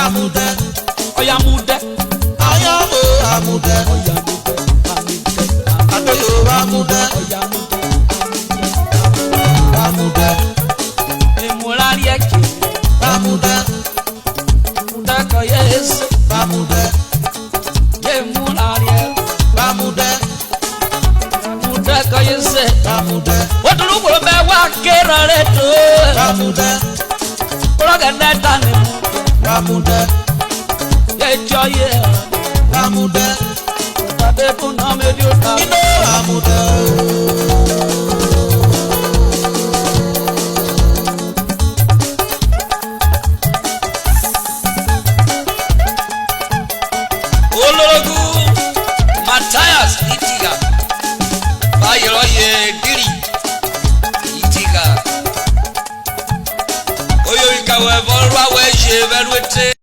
Amude. Oya mude. Ayabo amude. Oya mude. Adoyo amude. Oya mude. Amude. Emulari eki. Amude. Mude ko Yesu. Amude. Emulari eki. Amude. Mude ko Yesu. Amude. Woturu bolo be wa kera reto. Amude. Ologa neta ni mude. Amude. Yejo ye. Amude. Tade tu na me dio ta. Ino amude. Olorogu Matthias Itiga Bayero ye diri Itiga Oyo ikawe volwa we je velwete